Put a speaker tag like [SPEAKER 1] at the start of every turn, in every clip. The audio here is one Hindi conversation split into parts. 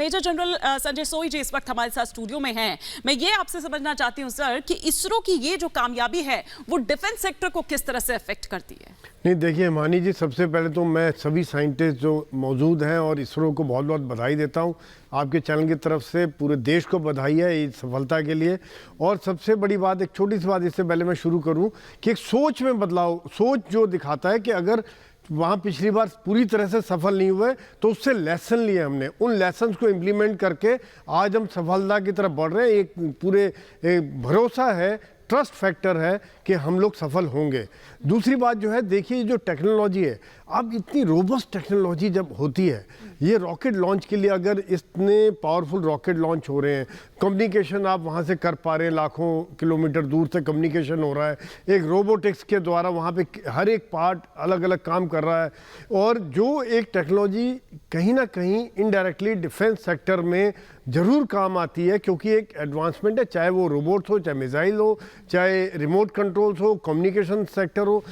[SPEAKER 1] मेजर जनरल संजय सोई जी इस वक्त हमारे साथ स्टूडियो में हैं। मैं ये आपसे समझना चाहती हूँ सर कि इसरो की ये जो कामयाबी है वो डिफेंस सेक्टर को किस तरह से अफेक्ट करती है?
[SPEAKER 2] नहीं, देखिए हिमानी जी, सबसे पहले तो मैं सभी साइंटिस्ट जो मौजूद हैं और इसरो को बहुत बहुत बधाई देता हूं। आपके चैनल की तरफ से पूरे देश को बधाई है इस सफलता के लिए। और सबसे बड़ी बात, एक छोटी सी बात इससे पहले मैं शुरू करूं कि एक सोच में बदलाव, सोच जो दिखाता है कि अगर वहाँ पिछली बार पूरी तरह से सफल नहीं हुए तो उससे लेसन लिए हमने, उन लेसन्स को इम्प्लीमेंट करके आज हम सफलता की तरफ बढ़ रहे हैं। एक पूरे भरोसा है, ट्रस्ट फैक्टर है कि हम लोग सफल होंगे। दूसरी बात जो है, देखिए जो टेक्नोलॉजी है, अब इतनी रोबस्ट टेक्नोलॉजी जब होती है, ये रॉकेट लॉन्च के लिए अगर इतने पावरफुल रॉकेट लॉन्च हो रहे हैं, कम्युनिकेशन आप वहाँ से कर पा रहे हैं, लाखों किलोमीटर दूर से कम्युनिकेशन हो रहा है, एक रोबोटिक्स के द्वारा वहाँ पे हर एक पार्ट अलग अलग काम कर रहा है। और जो एक टेक्नोलॉजी कहीं ना कहीं इनडायरेक्टली डिफेंस सेक्टर में ज़रूर काम आती है, क्योंकि एक एडवांसमेंट है, चाहे वो रोबोट्स हो, चाहे मिसाइल हो, चाहे रिमोट कंट्रोल्स हो, कम्युनिकेशन सेक्टर हो,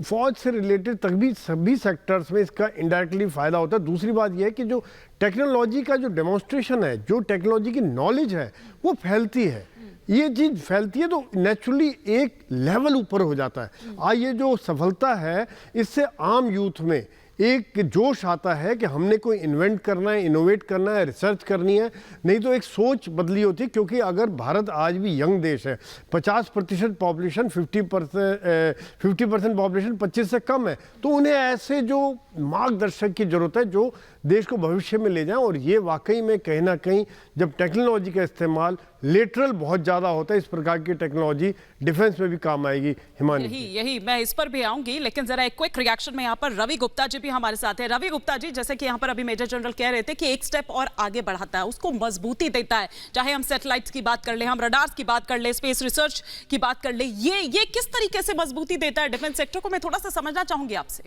[SPEAKER 2] फौज से रिलेटेड तक भी सभी सेक्टर्स में इसका इनडायरेक्टली फ़ायदा होता है। दूसरी बात यह है कि जो टेक्नोलॉजी का जो डेमोन्स्ट्रेशन है, जो टेक्नोलॉजी की नॉलेज है, वो फैलती है। ये चीज़ फैलती है तो नेचुरली एक लेवल ऊपर हो जाता है। आज ये जो सफलता है, इससे आम यूथ में एक जोश आता है कि हमने कोई इन्वेंट करना है, इनोवेट करना है, रिसर्च करनी है। नहीं तो एक सोच बदली होती, क्योंकि अगर भारत आज भी यंग देश है, 50% पॉपुलेशन, 50% पॉपुलेशन 25 से कम है, तो उन्हें ऐसे जो मार्गदर्शक की जरूरत है जो देश को भविष्य में ले जाएं। और ये वाकई में कहीं ना कहीं जब टेक्नोलॉजी का इस्तेमाल लेटरल बहुत ज़्यादा होता है, इस प्रकार की टेक्नोलॉजी डिफेंस में भी काम आएगी। हिमानी,
[SPEAKER 1] यही मैं इस पर भी आऊंगी, लेकिन जरा एक क्विक रिएक्शन में यहाँ पर रवि गुप्ता जी भी हमारे साथ है। रवि गुप्ता जी, जैसे कि यहाँ पर अभी मेजर जनरल कह रहे थे कि एक स्टेप और आगे बढ़ाता है, उसको मजबूती देता है, चाहे हम सैटेलाइट्स की बात कर ले, हम रडार्स की बात कर ले, स्पेस रिसर्च की बात कर ले, ये किस तरीके से मजबूती देता है डिफेंस सेक्टर को? मैं थोड़ा सा समझना चाहूंगी आपसे।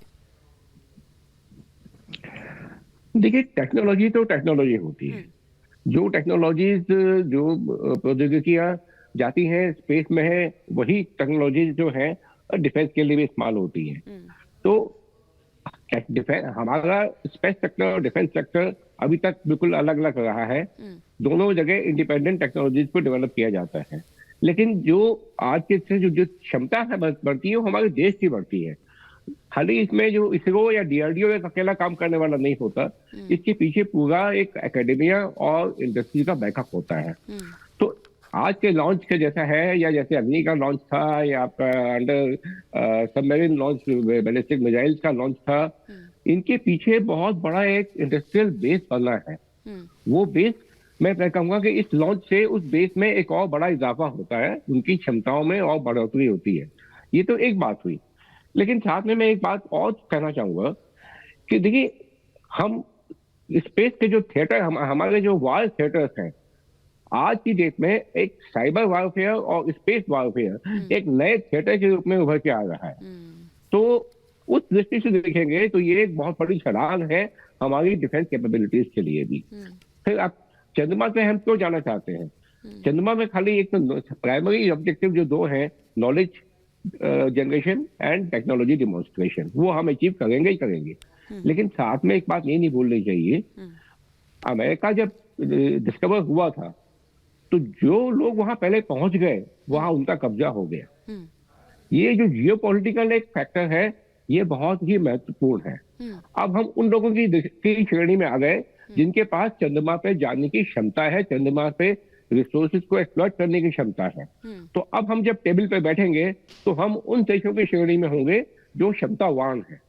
[SPEAKER 3] देखिए, टेक्नोलॉजी तो टेक्नोलॉजी होती है। जो टेक्नोलॉजीज, जो प्रौद्योगिकियां जाती हैं स्पेस में है, वही टेक्नोलॉजीज जो है डिफेंस के लिए भी इस्तेमाल होती हैं। तो हमारा स्पेस सेक्टर और डिफेंस सेक्टर अभी तक बिल्कुल अलग अलग रहा है। दोनों जगह इंडिपेंडेंट टेक्नोलॉजीज को डेवलप किया जाता है, लेकिन जो आज के से जो क्षमता है बढ़ती है, वो हमारे देश की बढ़ती है। खाली इसमें जो इसरो या डीआरडीओ एक अकेला काम करने वाला नहीं होता, इसके पीछे पूरा एक एकेडमिया और इंडस्ट्री का बैकअप होता है। तो आज के लॉन्च के जैसा है, या जैसे अग्नि का लॉन्च था, या आपका under submarine launch ballistic missiles का लॉन्च था, इनके पीछे बहुत बड़ा एक इंडस्ट्रियल बेस बना है। वो बेस, मैं कहूंगा कि इस लॉन्च से उस बेस में एक और बड़ा इजाफा होता है, उनकी क्षमताओं में और बढ़ोतरी होती है। ये तो एक बात हुई, लेकिन साथ में मैं एक बात और कहना चाहूंगा कि देखिए, हम स्पेस के जो थिएटर, हमारे जो वॉर थिएटर्स हैं, आज की डेट में एक साइबर वॉरफेयर और स्पेस वॉरफेयर एक नए थिएटर के रूप में उभर के आ रहा है। तो उस दृष्टि से देखेंगे तो ये एक बहुत बड़ी छलांग है हमारी डिफेंस कैपेबिलिटीज के लिए भी। फिर आप चंद्रमा पे हम क्यों जाना चाहते हैं? चंद्रमा में खाली एक तो प्राइमरी ऑब्जेक्टिव जो दो है, knowledge generation and technology demonstration, वो हम अचीव करेंगे ही करेंगे। लेकिन साथ में एक बात ये नहीं भूलनी चाहिए, अमेरिका जब डिस्कवर हुआ था तो जो लोग वहां पहले पहुंच गए, वहां उनका कब्जा हो गया। ये जो जियोपॉलिटिकल एक फैक्टर है, ये बहुत ही महत्वपूर्ण है। अब हम उन लोगों की श्रेणी में आ गए जिनके पास चंद्रमा पे जाने की क्षमता है, चंद्रमा पे रिसोर्सेज को एक्सप्लॉइट करने की क्षमता है। तो अब हम जब टेबल पे बैठेंगे तो हम उन देशों की श्रेणी में होंगे जो क्षमतावान है।